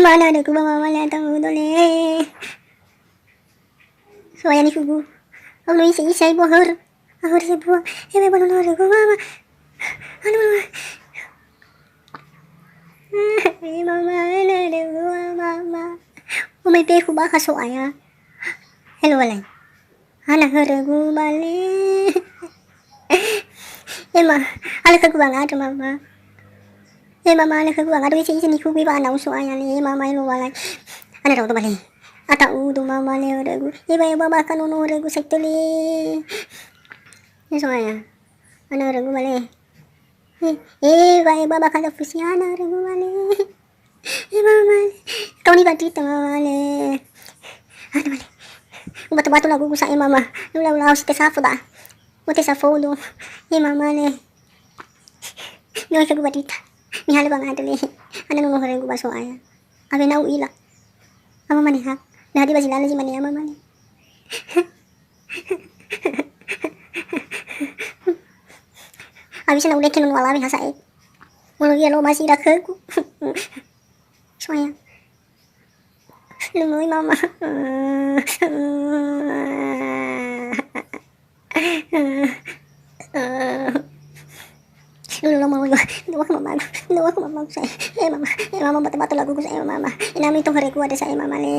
mana ada ku mama mali atang dole. So ayani kugu. Aku isi isi ibu hur. Hur ibu. Ebe bono no ku mama. Anu. Mama ana ada ku mama. Umay pe ku ba kaso aya. Hello walay. Ana hur ku bali. Ema, ala ka ku ba nga mama. Mama ala ka ku nga isi isi ni ku ba na uso aya ni mama ilo walay. Ana raw to bali. Ata udo mama le regu. Iba ba kanono regu sektoli. Eso aya. Ana regu bali. Iba ba kada fusiana regu bali. Mama. Kau ni batita mama le. Ana bali. Bato-bato lagu ko sa mama. Lula sa tesafo da. Bote sa fodo. Mama le. No ka batita. Ni hala ba nga dali. Ana no regu ba so aya. Abi na uila. Ama maniha. Nah, di basi lala si mani ama mani. Abi sana udah kinun wala hasa e. Mulu ya lo masih rakku. Soalnya. Lumui mama. Lulu mau yo. Luwa ko mama saya. Mama batu-batu lagu ko sa mama. Inami itong hari ko ada sa mama le.